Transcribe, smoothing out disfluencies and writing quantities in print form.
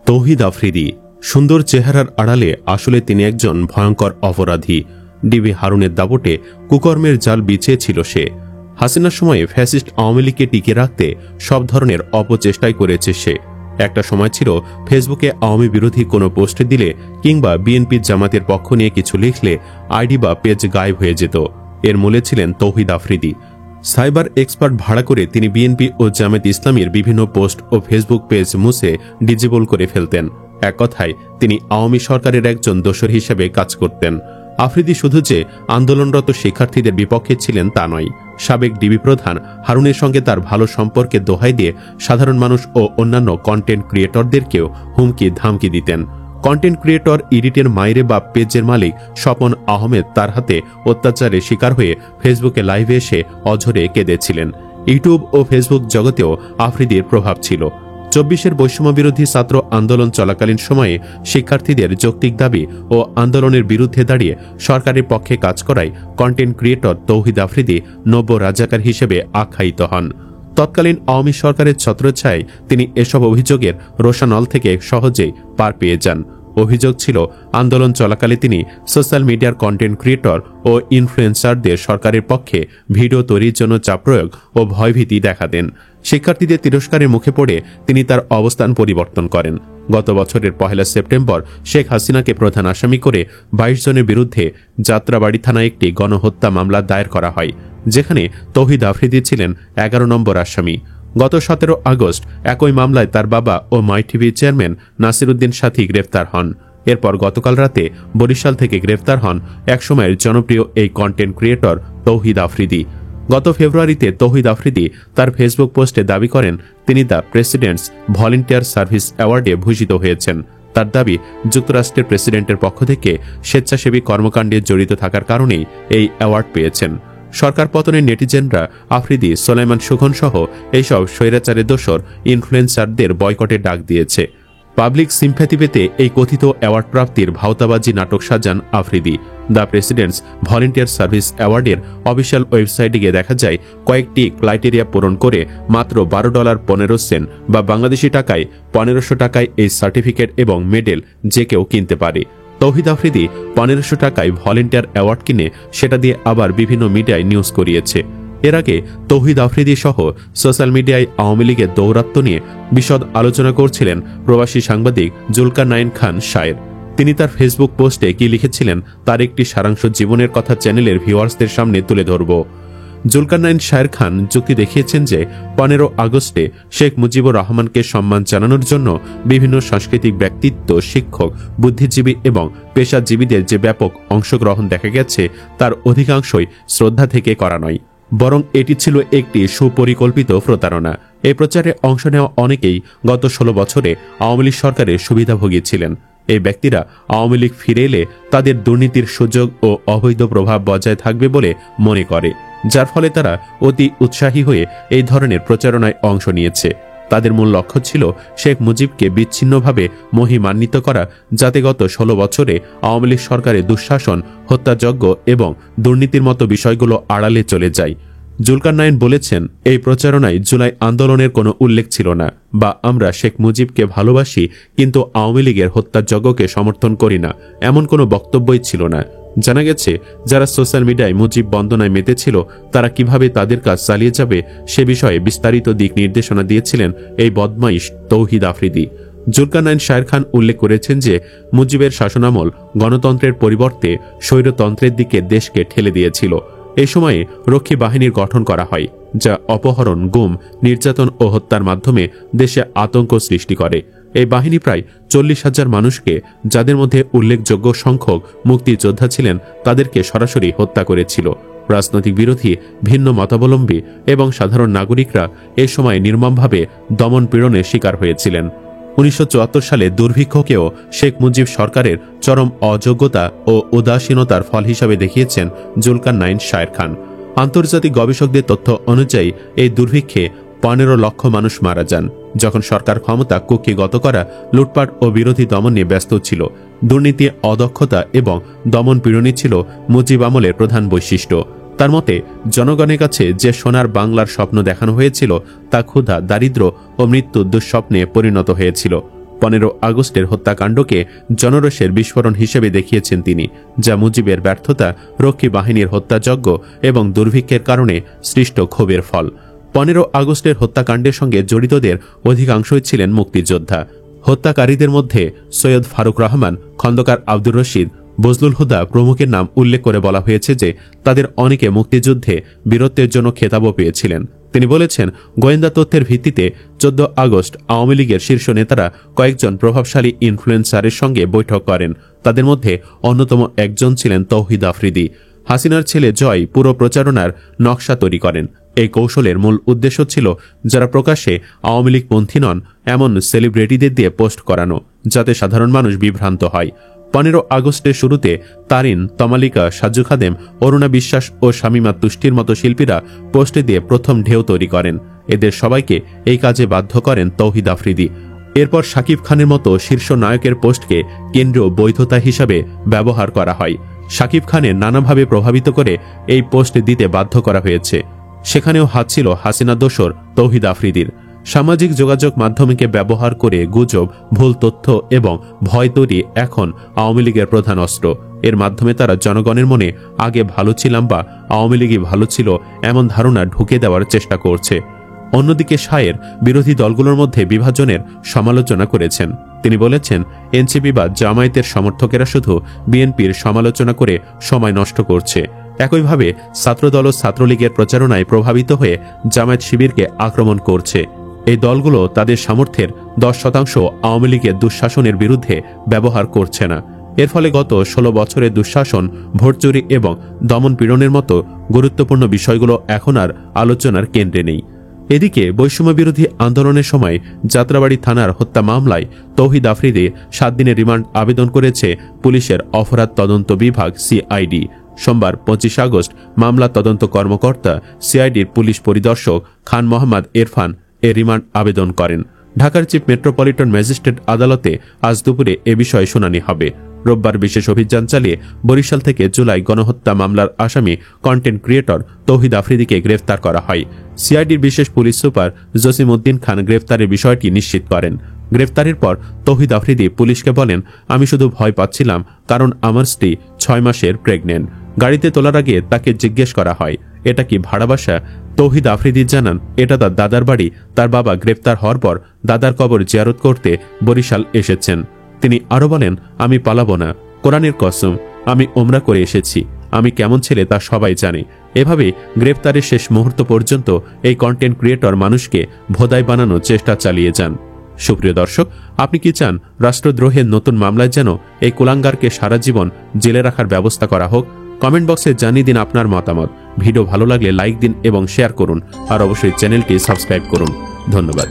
তৌহিদ আফ্রিদি সুন্দর চেহারার আড়ালে আসলে তিনি একজন ভয়ঙ্কর অপরাধী। ডিবি হারুনের দাপটে কুকর্মের জাল বিছিয়েছিল সে। হাসিনার সময়ে ফ্যাসিস্ট আওয়ামী লীগকে টিকে রাখতে সব ধরনের অপচেষ্টাই করেছে সে। একটা সময় ছিল ফেসবুকে আওয়ামী বিরোধী কোনো পোস্ট দিলে কিংবা বিএনপি জামাতের পক্ষ নিয়ে কিছু লিখলে আইডি বা পেজ গায়েব হয়ে যেত। এর মূলে ছিলেন তৌহিদ আফ্রিদি। সাইবার এক্সপার্ট ভাড়া করে তিনি বিএনপি ও জামায়াত ইসলামীর বিভিন্ন পোস্ট ও ফেসবুক পেজ মুছে ডিজেবল করে ফেলতেন। এক কথায় তিনি আওয়ামী সরকারের একজন দোসর হিসেবে কাজ করতেন। আফ্রিদি শুধু যে আন্দোলনরত শিক্ষার্থীদের বিপক্ষে ছিলেন তা নয়, সাবেক ডিবি প্রধান হারুনের সঙ্গে তার ভালো সম্পর্কে দোহাই দিয়ে সাধারণ মানুষ ও অন্যান্য কন্টেন্ট ক্রিয়েটরদেরকেও হুমকি ধামকি দিতেন। কন্টেন্ট ক্রিয়েটর ইডিটের মাইরে বা পেজের মালিক স্বপন আহমেদ তার হাতে অত্যাচারের শিকার হয়ে ফেসবুকে লাইভে এসে অঝরে কেঁদেছিলেন। ইউটিউব ও ফেসবুক জগতেও আফ্রিদির প্রভাব ছিল। ২৪-এর বৈষম্য বিরোধী ছাত্র আন্দোলন চলাকালীন সময়ে শিক্ষার্থীদের যৌক্তিক দাবি ও আন্দোলনের বিরুদ্ধে দাঁড়িয়ে সরকারের পক্ষে কাজ করায় কন্টেন্ট ক্রিয়েটর তৌহিদ আফ্রিদি নব্য রাজাকার হিসেবে আখ্যায়িত হন। তৎকালীন আওয়ামী সরকারের ছত্রছায়ায় তিনি এসব অভিযোগের রোষানল থেকে সহজেই পার পেয়ে যান। অভিযোগ ছিল আন্দোলন চলাকালে তিনি সোশ্যাল মিডিয়ার কন্টেন্ট ক্রিয়েটর ও ইনফ্লুয়েন্সারদের সরকারের পক্ষে ভিডিও তৈরির জন্য চাপ প্রয়োগ ও ভয়ভীতি দেখা দেন। শিক্ষার্থীদের তিরস্কারের মুখে পড়ে তিনি তার অবস্থান পরিবর্তন করেন। গত বছরের ১ সেপ্টেম্বর শেখ হাসিনাকে প্রধান আসামি করে ২২ জনের বিরুদ্ধে যাত্রাবাড়ি থানায় একটি গণহত্যা মামলা দায়ের করা হয়, যেখানে তৌহিদ আফ্রিদি ছিলেন ১১ নম্বর আসামি। গত ১৭ আগস্ট একই মামলায় তার বাবা ও মাই টিভি চেয়ারম্যান নাসির উদ্দিন সাথী গ্রেফতার হন। এরপর গতকাল রাতে বরিশাল থেকে গ্রেফতার হন একসময়ের জনপ্রিয় এই কন্টেন্ট ক্রিয়েটর তৌহিদ আফ্রিদি। গত ফেব্রুয়ারিতে তৌহিদ আফ্রিদি তার ফেসবুক পোস্টে দাবি করেন তিনি দ্য প্রেসিডেন্টস ভলেন্টিয়ার সার্ভিস অ্যাওয়ার্ডে ভূষিত হয়েছেন। তার দাবি যুক্তরাষ্ট্রের প্রেসিডেন্টের পক্ষ থেকে স্বেচ্ছাসেবী কর্মকাণ্ডে জড়িত থাকার কারণেই এই অ্যাওয়ার্ড পেয়েছেন। সরকার পতনের নেটিজেনরা আফ্রিদি, সোলাইমান সুখন সহ এইসব স্বৈরাচারের দোসর ইনফ্লুয়েন্সারদের বয়কটের ডাক দিয়েছে। পাবলিক সিম্প্যাথি পেতে এই কথিত অ্যাওয়ার্ড প্রাপ্তির ভাওতাবাজি নাটক সাজান Afridi. The president's volunteer service অ্যাওয়ার্ডের অফিসিয়াল ওয়েবসাইটে গিয়ে দেখা যায় কয়েকটি ক্রাইটেরিয়া পূরণ করে মাত্র $12.15 বা বাংলাদেশি টাকায় ১৫০০ টাকায় এই সার্টিফিকেট এবং মেডেল যে কেউ কিনতে পারে। তৌহিদ আফ্রিদি ১৫০০ টাকায় ভলেন্টিয়ার অ্যাওয়ার্ড কিনে সেটা দিয়ে আবার বিভিন্ন মিডিয়ায় নিউজ করিয়েছে। এর আগে তৌহিদ আফ্রিদি সহ সোশ্যাল মিডিয়ায় আওয়ামী লীগের দৌরাত্ম্য নিয়ে বিশদ আলোচনা করছিলেন প্রবাসী সাংবাদিক জুলকারনাইন খান শায়ের। তিনি তার ফেসবুক পোস্টে কি লিখেছিলেন তার একটি সারাংশ জীবনের কথা চ্যানেলের ভিউয়ার্সদের সামনে তুলে ধরব। জুলকারনাইন শায়ের খান যুক্তি দেখিয়েছেন যে ১৫ আগস্টে শেখ মুজিবুর রহমানকে সম্মান জানানোর জন্য বিভিন্ন সাংস্কৃতিক ব্যক্তিত্ব, শিক্ষক, বুদ্ধিজীবী এবং পেশাজীবীদের যে ব্যাপক অংশগ্রহণ দেখা গেছে তার অধিকাংশই শ্রদ্ধা থেকে করা নয়, বরং এটি ছিল একটি সুপরিকল্পিত প্রতারণা। এই প্রচারে অংশ নেওয়া অনেকেই গত ১৬ বছরে আওয়ামী লীগ সরকারের সুবিধাভোগী ছিলেন। এই ব্যক্তিরা আওয়ামী লীগ ফিরে এলে তাদের দুর্নীতির সুযোগ ও অবৈধ প্রভাব বজায় থাকবে বলে মনে করে, যার ফলে তারা অতি উৎসাহী হয়ে এই ধরনের প্রচারণায় অংশ নিয়েছে। তাদের মূল লক্ষ্য ছিল শেখ মুজিবকে বিচ্ছিন্নভাবে মহিমান্বিত করা, যাতে গত ১৬ বছরে আওয়ামী লীগ সরকারের দুঃশাসন, হত্যাযজ্ঞ এবং দুর্নীতির মতো বিষয়গুলো আড়ালে চলে যায়। জুলকারনাইন বলেছেন, এই প্রচারণায় জুলাই আন্দোলনের কোনো উল্লেখ ছিল না, বা আমরা শেখ মুজিবকে ভালোবাসি কিন্তু আওয়ামী লীগের হত্যাযজ্ঞকে সমর্থন করি না, এমন কোনো বক্তব্যই ছিল না। জানা গেছে যারা সোশ্যাল মিডিয়ায় মুজিব বন্দনায় মেতেছিল তারা কিভাবে তাদের কাজ চালিয়ে যাবে সে বিষয়ে বিস্তারিত দিক নির্দেশনা দিয়েছিলেন এই বদমাইশ তৌহিদ আফ্রিদি। জুলকারনাইন শায়ের খান উল্লেখ করেছেন যে মুজিবের শাসনামল গণতন্ত্রের পরিবর্তে স্বৈরতন্ত্রের দিকে দেশকে ঠেলে দিয়েছিল। এই সময়ে রক্ষী বাহিনীর গঠন করা হয়, যা অপহরণ, গুম, নির্যাতন ও হত্যার মাধ্যমে দেশে আতঙ্ক সৃষ্টি করে। এই বাহিনী প্রায় ৪০,০০০ মানুষকে, যাদের মধ্যে উল্লেখযোগ্য সংখ্যক মুক্তিযোদ্ধা ছিলেন, তাদেরকে সরাসরি হত্যা করেছিল। রাজনৈতিক বিরোধী, ভিন্ন মতাবলম্বী এবং সাধারণ নাগরিকরা এ সময় নির্মমভাবে দমন পীড়নের শিকার হয়েছিলেন। ১৯৭৪ সালে দুর্ভিক্ষকেও শেখ মুজিব সরকারের চরম অযোগ্যতা ও উদাসীনতার ফল হিসাবে দেখিয়েছেন জুলকারনাইন শায়ের খান। আন্তর্জাতিক গবেষকদের তথ্য অনুযায়ী এই দুর্ভিক্ষে ১৫ লক্ষ মানুষ মারা যান, যখন সরকার ক্ষমতা কুক্ষিগত করা, লুটপাট ও বিরোধী দমন নিয়ে ব্যস্ত ছিল। দুর্নীতি, অদক্ষতা এবং দমন পীড়নই ছিল মুজিব আমলের প্রধান বৈশিষ্ট্য। তার মতে জনগণের কাছে যে সোনার বাংলার স্বপ্ন দেখানো হয়েছিল তা ক্ষুধা, দারিদ্র ও মৃত্যু দুঃস্বপ্নে পরিণত হয়েছিল। 15 আগস্টের হত্যাকাণ্ডকে জনরোষের বিস্ফোরণ হিসেবে দেখিয়েছেন তিনি, যা মুজিবের ব্যর্থতা, রক্ষী বাহিনীর হত্যাযজ্ঞ এবং দুর্ভিক্ষের কারণে সৃষ্ট ক্ষোভের ফল। 15 আগস্টের হত্যাকাণ্ডের সঙ্গে জড়িতদের অধিকাংশই ছিলেন মুক্তিযোদ্ধা। হত্যাকারীদের মধ্যে সৈয়দ ফারুক রহমান, খন্দকার আব্দুর রশিদ, বজলুল হুদা প্রমুখের নাম উল্লেখ করে বলা হয়েছে যে তাদের অনেকে মুক্তিযুদ্ধে বীরত্বের জন্য খেতাবও পেয়েছিলেন। তিনি বলেছেন, গোয়েন্দা তথ্যের ভিত্তিতে 14 আগস্ট আওয়ামী লীগের শীর্ষ নেতারা কয়েকজন প্রভাবশালী ইনফ্লুয়েন্সারের সঙ্গে বৈঠক করেন। তাদের মধ্যে অন্যতম একজন ছিলেন তৌহিদ আফ্রিদি। হাসিনার ছেলে জয় পুরো প্রচারণার নকশা তৈরি করেন। এই কৌশলের মূল উদ্দেশ্য ছিল যারা প্রকাশ্যে আওয়ামী লীগপন্থী নন এমন সেলিব্রিটিদের দিয়ে পোস্ট করানো, যাতে সাধারণ মানুষ বিভ্রান্ত হয়। 15 আগস্টের শুরুতে তারিন, তমালিকা, সাজু খাদেম, অরুণা বিশ্বাস ও শামীমা তুষ্টির মতো শিল্পীরা পোস্টে দিয়ে প্রথম ঢেউ তৈরি করেন। এদের সবাইকে এই কাজে বাধ্য করেন তৌহিদ আফ্রিদি। এরপর শাকিব খানের মতো শীর্ষ নায়কের পোস্টকে কেন্দ্রীয় বৈধতা হিসাবে ব্যবহার করা হয়। শাকিব খানের নানাভাবে প্রভাবিত করে এই পোস্ট দিতে বাধ্য করা হয়েছে। সেখানেও হাত ছিল হাসিনা দোসর তৌহিদ আফ্রিদির। সামাজিক যোগাযোগ মাধ্যমকে ব্যবহার করে গুজব, ভুল তথ্য এবং ভয় তৈরি এখন আওয়ামী লীগের প্রধান অস্ত্র। এর মাধ্যমে তারা জনগণের মনে আগে ভালো ছিলাম বা আওয়ামী লীগই ভালো ছিল এমন ধারণা ঢুকে দেওয়ার চেষ্টা করছে। অন্যদিকে শায়ের বিরোধী দলগুলোর মধ্যে বিভাজনের সমালোচনা করেছেন। তিনি বলেছেন, এনসিপি বা জামায়াতের সমর্থকেরা শুধু বিএনপির সমালোচনা করে সময় নষ্ট করছে। একইভাবে ছাত্রদল ও ছাত্রলীগের প্রচারণায় প্রভাবিত হয়ে জামায়াত শিবিরকে আক্রমণ করছে। এই দলগুলো তাদের সামর্থ্যের 10% আওয়ামী লীগের দুঃশাসনের বিরুদ্ধে ব্যবহার করছে না। এর ফলে গত 16 বছরের দুঃশাসন, ভোট চুরি এবং দমন পীড়নের মতো গুরুত্বপূর্ণ বিষয়গুলো এখন আর আলোচনার কেন্দ্রে নেই। এদিকে বৈষম্য বিরোধী আন্দোলনের সময় যাত্রাবাড়ী থানার হত্যা মামলায় তৌহিদ আফ্রিদি 7 দিনের রিমান্ড আবেদন করেছে পুলিশের অপরাধ তদন্ত বিভাগ সিআইডি। সোমবার 25 আগস্ট মামলা তদন্ত কর্মকর্তা সিআইডির পুলিশ পরিদর্শক খান মোহাম্মদ ইরফান এ রিমান্ড আবেদন করেন। ঢাকার চিফ মেট্রোপলিটন ম্যাজিস্ট্রেট আদালতে আজ দুপুরে এ বিষয়ে শুনানি হবে। রোববার বিশেষ অভিযান চালিয়ে বরিশাল থেকে জুলাই গণহত্যা মামলার আসামি কন্টেন্ট ক্রিয়েটর তৌহিদ আফ্রিদিকে গ্রেফতার করা হয়। সিআইডির বিশেষ পুলিশ সুপার জসিম উদ্দিন খান গ্রেফতারের বিষয়টি নিশ্চিত করেন। গ্রেফতারের পর তৌহিদ আফ্রিদি পুলিশকে বলেন, আমি শুধু ভয় পাচ্ছিলাম কারণ আমার স্ত্রী 6 মাসের প্রেগনেন্ট। গাড়িতে তোলার আগে তাকে জিজ্ঞেস করা হয়, এটা কি ভাড়া বাসা? তৌহিদ আফ্রিদি জানান, এটা তার দাদার বাড়ি। তার বাবা গ্রেফতার হওয়ার পর দাদার কবর জিয়ারত করতে বরিশাল এসেছেন। তিনি আরো বলেন, আমি পালাবো না, কোরআনের কসম, আমি ওমরা করে এসেছি। আমি কেমন ছেলে তা সবাই জানে। এভাবে গ্রেফতারের শেষ মুহূর্ত পর্যন্ত এই কন্টেন্ট ক্রিয়েটর মানুষকে ভোদাই বানানোর চেষ্টা চালিয়ে যান। সুপ্রিয় দর্শক, আপনি কি চান রাষ্ট্রদ্রোহের নতুন মামলায় যেন এই কুলাঙ্গারকে সারা জীবন জেলে রাখার ব্যবস্থা করা হোক? কমেন্ট বক্সে জানিয়ে দিন আপনার মতামত। ভিডিও ভালো লাগলে লাইক দিন এবং শেয়ার করুন, আর অবশ্যই চ্যানেলটি সাবস্ক্রাইব করুন। ধন্যবাদ।